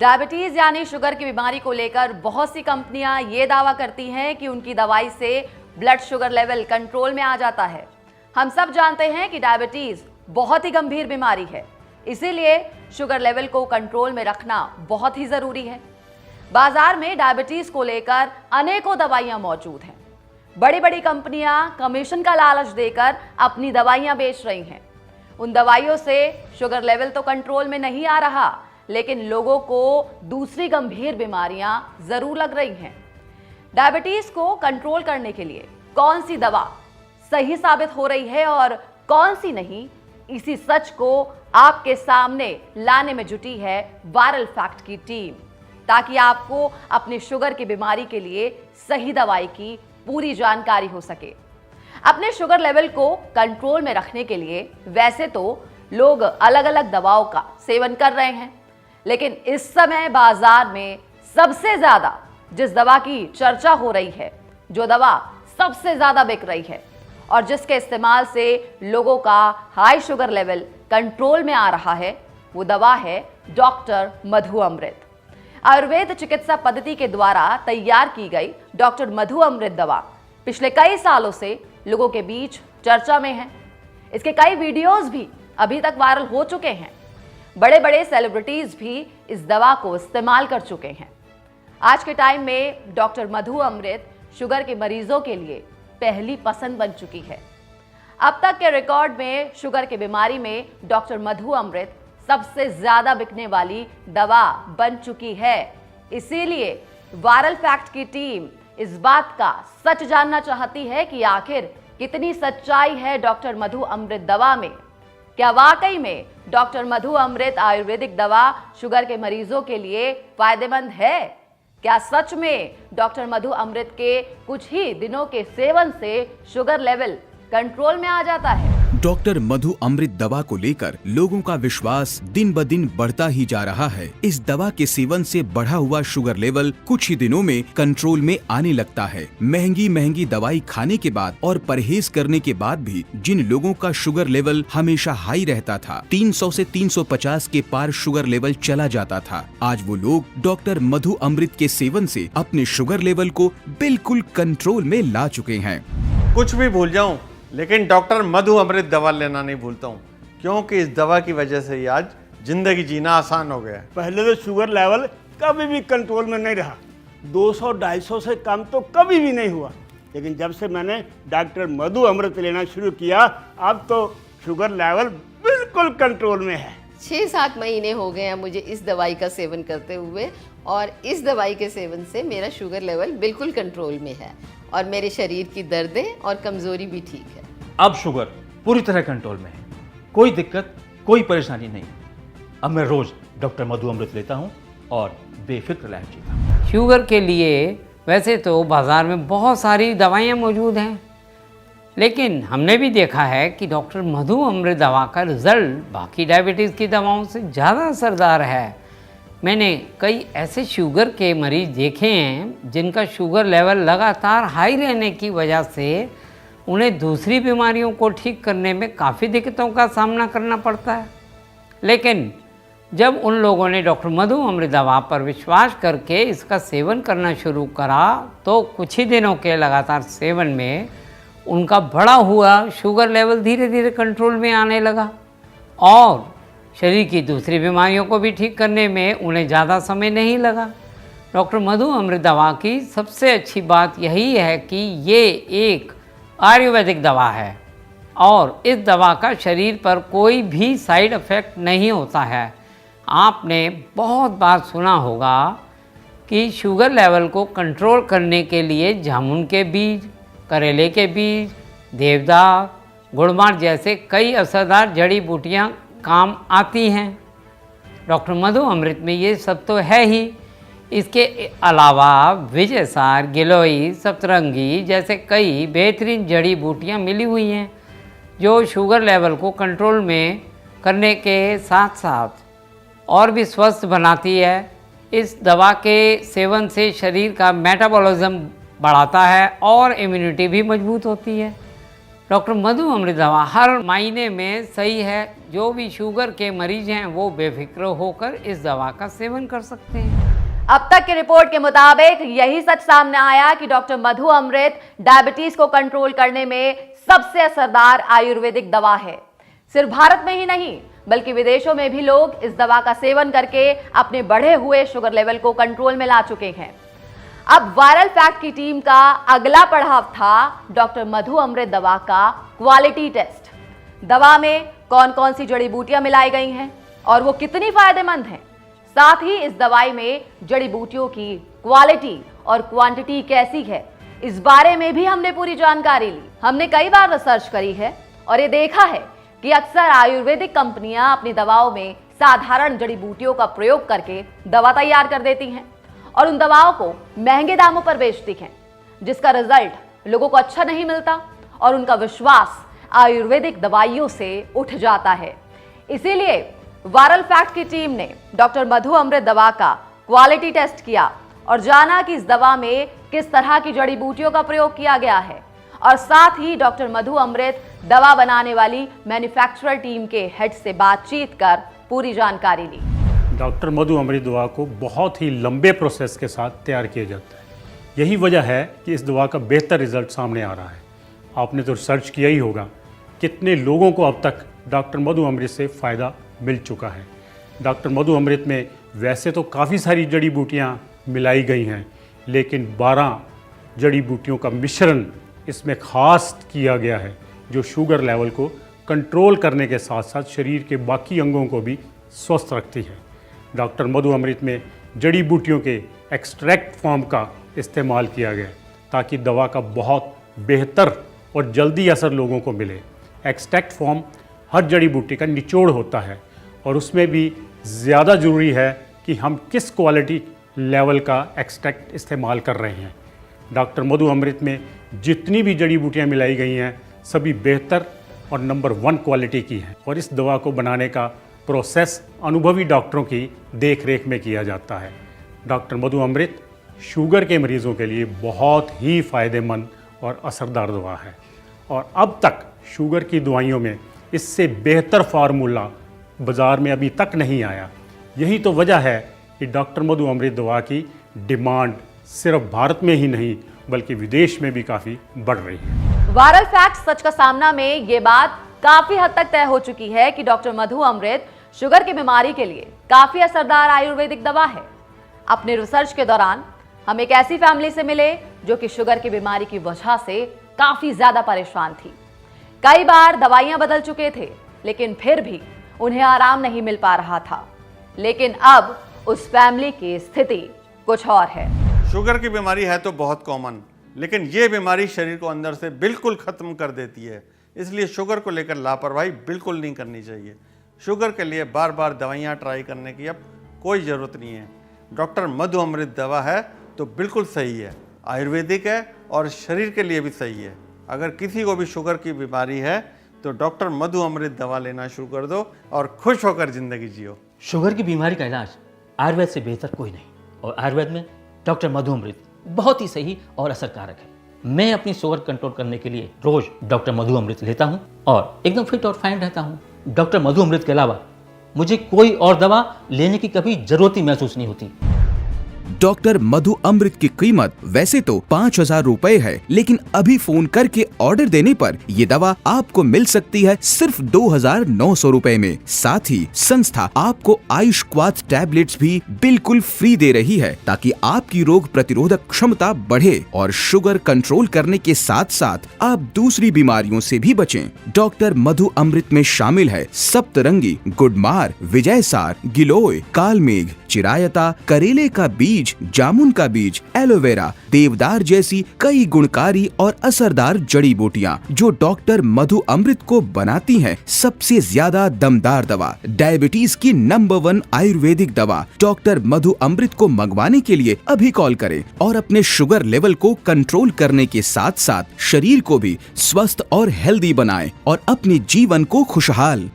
Diabetes यानी sugar की बीमारी को लेकर बहुत सी कंपनियां ये दावा करती हैं कि उनकी दवाई से ब्लड शुगर लेवल कंट्रोल में आ जाता है। हम सब जानते हैं कि डायबिटीज बहुत ही गंभीर बीमारी है, इसीलिए शुगर लेवल को कंट्रोल में रखना बहुत ही जरूरी है। बाजार में डायबिटीज को लेकर अनेकों दवाइयां मौजूद हैं। बड़ी बड़ी कंपनियां कमीशन का लालच देकर अपनी दवाइयां बेच रही हैं। उन दवाइयों से शुगर लेवल तो कंट्रोल में नहीं आ रहा, लेकिन लोगों को दूसरी गंभीर बीमारियां जरूर लग रही हैं। डायबिटीज को कंट्रोल करने के लिए कौन सी दवा सही साबित हो रही है और कौन सी नहीं, इसी सच को आपके सामने लाने में जुटी है वायरल फैक्ट की टीम, ताकि आपको अपनी शुगर की बीमारी के लिए सही दवाई की पूरी जानकारी हो सके। अपने शुगर लेवल को कंट्रोल में रखने के लिए वैसे तो लोग अलग अलग दवाओं का सेवन कर रहे हैं, लेकिन इस समय बाजार में सबसे ज्यादा जिस दवा की चर्चा हो रही है, जो दवा सबसे ज्यादा बिक रही है और जिसके इस्तेमाल से लोगों का हाई शुगर लेवल कंट्रोल में आ रहा है, वो दवा है डॉक्टर मधु अमृत। आयुर्वेद चिकित्सा पद्धति के द्वारा तैयार की गई डॉक्टर मधु अमृत दवा पिछले कई सालों से लोगों के बीच चर्चा में है। इसके कई वीडियोस भी अभी तक वायरल हो चुके हैं। बड़े बड़े सेलिब्रिटीज भी इस दवा को इस्तेमाल कर चुके हैं। आज के टाइम में डॉक्टर मधु अमृत शुगर के मरीजों के लिए पहली पसंद बन चुकी है। अब तक के रिकॉर्ड में शुगर की बीमारी में डॉक्टर मधु अमृत सबसे ज्यादा बिकने वाली दवा बन चुकी है। इसीलिए वायरल फैक्ट की टीम इस बात का सच जानना चाहती है कि आखिर कितनी सच्चाई है डॉक्टर मधु अमृत दवा में। क्या वाकई में डॉक्टर मधु अमृत आयुर्वेदिक दवा शुगर के मरीजों के लिए फायदेमंद है? क्या सच में डॉक्टर मधु अमृत के कुछ ही दिनों के सेवन से शुगर लेवल कंट्रोल में आ जाता है? डॉक्टर मधु अमृत दवा को लेकर लोगों का विश्वास दिन ब दिन बढ़ता ही जा रहा है। इस दवा के सेवन से बढ़ा हुआ शुगर लेवल कुछ ही दिनों में कंट्रोल में आने लगता है। महंगी महंगी दवाई खाने के बाद और परहेज करने के बाद भी जिन लोगों का शुगर लेवल हमेशा हाई रहता था, 300 से 350 के पार शुगर लेवल चला जाता था, आज वो लोग डॉक्टर मधु अमृत के सेवन से अपने शुगर लेवल को बिल्कुल कंट्रोल में ला चुके हैं। कुछ भी भूल जाऊं, लेकिन डॉक्टर मधु अमृत दवा लेना नहीं भूलता हूँ, क्योंकि इस दवा की वजह से ही आज जिंदगी जीना आसान हो गया है। पहले तो शुगर लेवल कभी भी कंट्रोल में नहीं रहा, 200-250 से कम तो कभी भी नहीं हुआ, लेकिन जब से मैंने डॉक्टर मधु अमृत लेना शुरू किया, अब तो शुगर लेवल बिल्कुल कंट्रोल में है। 6-7 महीने हो गए हैं मुझे इस दवाई का सेवन करते हुए, और इस दवाई के सेवन से मेरा शुगर लेवल बिल्कुल कंट्रोल में है और मेरे शरीर की दर्दें और कमज़ोरी भी ठीक है। अब शुगर पूरी तरह कंट्रोल में है, कोई दिक्कत, कोई परेशानी नहीं। अब मैं रोज डॉक्टर मधु अमृत लेता हूँ और बेफिक्र लाइफ जीता हूँ। शुगर के लिए वैसे तो बाज़ार में बहुत सारी दवाइयाँ मौजूद हैं, लेकिन हमने भी देखा है कि डॉक्टर मधु अमृत दवा का रिज़ल्ट बाकी डायबिटीज़ की दवाओं से ज़्यादा असरदार है। मैंने कई ऐसे शुगर के मरीज देखे हैं जिनका शुगर लेवल लगातार हाई रहने की वजह से उन्हें दूसरी बीमारियों को ठीक करने में काफ़ी दिक्कतों का सामना करना पड़ता है, लेकिन जब उन लोगों ने डॉक्टर मधु अमृत दवा पर विश्वास करके इसका सेवन करना शुरू करा, तो कुछ ही दिनों के लगातार सेवन में उनका बढ़ा हुआ शुगर लेवल धीरे धीरे कंट्रोल में आने लगा और शरीर की दूसरी बीमारियों को भी ठीक करने में उन्हें ज़्यादा समय नहीं लगा। डॉक्टर मधु अमृत दवा की सबसे अच्छी बात यही है कि ये एक आयुर्वेदिक दवा है और इस दवा का शरीर पर कोई भी साइड इफ़ेक्ट नहीं होता है। आपने बहुत बार सुना होगा कि शुगर लेवल को कंट्रोल करने के लिए जामुन के बीज, करेले के बीज, देवदार, गुड़मार जैसे कई असरदार जड़ी बूटियाँ काम आती हैं। डॉक्टर मधु अमृत में ये सब तो है ही, इसके अलावा विजयसार, गिलोई, सतरंगी जैसे कई बेहतरीन जड़ी बूटियाँ मिली हुई हैं जो शुगर लेवल को कंट्रोल में करने के साथ साथ और भी स्वस्थ बनाती है। इस दवा के सेवन से शरीर का मेटाबॉलिज्म बढ़ाता है और इम्यूनिटी भी मजबूत होती है। डॉक्टर मधु अमृत दवा हर महीने में सही है। जो भी शुगर के मरीज हैं वो बेफिक्र होकर इस दवा का सेवन कर सकते हैं। अब तक की रिपोर्ट के मुताबिक यही सच सामने आया कि डॉक्टर मधु अमृत डायबिटीज को कंट्रोल करने में सबसे असरदार आयुर्वेदिक दवा है। सिर्फ भारत में ही नहीं बल्कि विदेशों में भी लोग इस दवा का सेवन करके अपने बढ़े हुए शुगर लेवल को कंट्रोल में ला चुके हैं। अब वायरल फैक्ट की टीम का अगला पड़ाव था डॉक्टर मधु अमृत दवा का क्वालिटी टेस्ट। दवा में कौन कौन सी जड़ी बूटियां मिलाई गई हैं और वो कितनी फायदेमंद हैं, साथ ही इस दवाई में जड़ी बूटियों की क्वालिटी और क्वांटिटी कैसी है, इस बारे में भी हमने पूरी जानकारी ली। हमने कई बार रिसर्च करी है और ये देखा है कि अक्सर आयुर्वेदिक कंपनियां अपनी दवाओं में साधारण जड़ी बूटियों का प्रयोग करके दवा तैयार कर देती हैं और उन दवाओं को महंगे दामों पर बेचती हैं, जिसका रिजल्ट लोगों को अच्छा नहीं मिलता और उनका विश्वास आयुर्वेदिक दवाइयों से उठ जाता है। इसीलिए वायरल फैक्ट की टीम ने डॉक्टर मधु अमृत दवा का क्वालिटी टेस्ट किया और जाना कि इस दवा में किस तरह की जड़ी बूटियों का प्रयोग किया गया है और साथ ही डॉक्टर मधु अमृत दवा बनाने वाली मैन्युफैक्चरर टीम के हेड से बातचीत कर पूरी जानकारी ली। डॉक्टर मधु अमृत दवा को बहुत ही लंबे प्रोसेस के साथ तैयार किया जाता है। यही वजह है कि इस दवा का बेहतर रिजल्ट सामने आ रहा है। आपने तो रिसर्च किया ही होगा कितने लोगों को अब तक डॉक्टर मधु अमृत से फ़ायदा मिल चुका है। डॉक्टर मधु अमृत में वैसे तो काफ़ी सारी जड़ी बूटियाँ मिलाई गई हैं, लेकिन 12 जड़ी बूटियों का मिश्रण इसमें ख़ास किया गया है जो शुगर लेवल को कंट्रोल करने के साथ साथ शरीर के बाकी अंगों को भी स्वस्थ रखती है। डॉक्टर मधु अमृत में जड़ी बूटियों के एक्सट्रैक्ट फॉर्म का इस्तेमाल किया गया ताकि दवा का बहुत बेहतर और जल्दी असर लोगों को मिले। एक्सट्रैक्ट फॉर्म हर जड़ी बूटी का निचोड़ होता है और उसमें भी ज़्यादा ज़रूरी है कि हम किस क्वालिटी लेवल का एक्सट्रैक्ट इस्तेमाल कर रहे हैं। डॉक्टर मधु अमृत में जितनी भी जड़ी बूटियाँ मिलाई गई हैं सभी बेहतर और नंबर 1 क्वालिटी की हैं और इस दवा को बनाने का प्रोसेस अनुभवी डॉक्टरों की देखरेख में किया जाता है। डॉक्टर मधु अमृत शुगर के मरीज़ों के लिए बहुत ही फ़ायदेमंद और असरदार दवा है और अब तक शुगर की दवाइयों में इससे बेहतर फार्मूला बाज़ार में अभी तक नहीं आया। यही तो वजह है कि डॉक्टर मधु अमृत दवा की डिमांड सिर्फ भारत में ही नहीं बल्कि विदेश में भी काफ़ी बढ़ रही है। वायरल फैक्ट सच का सामना में ये बात काफी हद तक तय हो चुकी है कि डॉक्टर मधु अमृत शुगर की बीमारी के लिए काफी असरदार आयुर्वेदिक दवा है। अपने रिसर्च के दौरान हम एक ऐसी फैमिली से मिले जो कि शुगर की बीमारी की वजह से काफी ज्यादा परेशान थी। कई बार दवाइयां बदल चुके थे लेकिन फिर भी उन्हें आराम नहीं मिल पा रहा था। लेकिन अब उस फैमिली की स्थिति कुछ और है। शुगर की बीमारी है तो बहुत कॉमन, लेकिन ये बीमारी शरीर को अंदर से बिल्कुल ख़त्म कर देती है। इसलिए शुगर को लेकर लापरवाही बिल्कुल नहीं करनी चाहिए। शुगर के लिए बार बार दवाइयाँ ट्राई करने की अब कोई ज़रूरत नहीं है। डॉक्टर मधु अमृत दवा है तो बिल्कुल सही है, आयुर्वेदिक है और शरीर के लिए भी सही है। अगर किसी को भी शुगर की बीमारी है तो डॉक्टर मधु अमृत दवा लेना शुरू कर दो और खुश होकर ज़िंदगी जियो। शुगर की बीमारी का इलाज आयुर्वेद से बेहतर कोई नहीं और आयुर्वेद में डॉक्टर मधु अमृत बहुत ही सही और असरकारक है। मैं अपनी शुगर कंट्रोल करने के लिए रोज डॉक्टर मधु अमृत लेता हूं और एकदम फिट और फाइन रहता हूं। डॉक्टर मधु अमृत के अलावा मुझे कोई और दवा लेने की कभी जरूरत ही महसूस नहीं होती। डॉक्टर मधु अमृत की कीमत वैसे तो 5,000 रुपए है, लेकिन अभी फोन करके ऑर्डर देने पर ये दवा आपको मिल सकती है सिर्फ 2,900 रुपए में। साथ ही संस्था आपको आयुष क्वाथ टैबलेट्स भी बिल्कुल फ्री दे रही है ताकि आपकी रोग प्रतिरोधक क्षमता बढ़े और शुगर कंट्रोल करने के साथ साथ आप दूसरी बीमारियों से भी बचें। डॉक्टर मधु अमृत में शामिल है सप्तरंगी, गुडमार, विजयसार, गिलोय, कालमेघ, चिरायता, करेले का बीज, जामुन का बीज, एलोवेरा, देवदार जैसी कई गुणकारी और असरदार जड़ी बूटियां जो डॉक्टर मधु अमृत को बनाती हैं सबसे ज्यादा दमदार दवा, डायबिटीज की नंबर 1 आयुर्वेदिक दवा। डॉक्टर मधु अमृत को मंगवाने के लिए अभी कॉल करें और अपने शुगर लेवल को कंट्रोल करने के साथ साथ शरीर को भी स्वस्थ और हेल्दी बनाएं और अपने जीवन को खुशहाल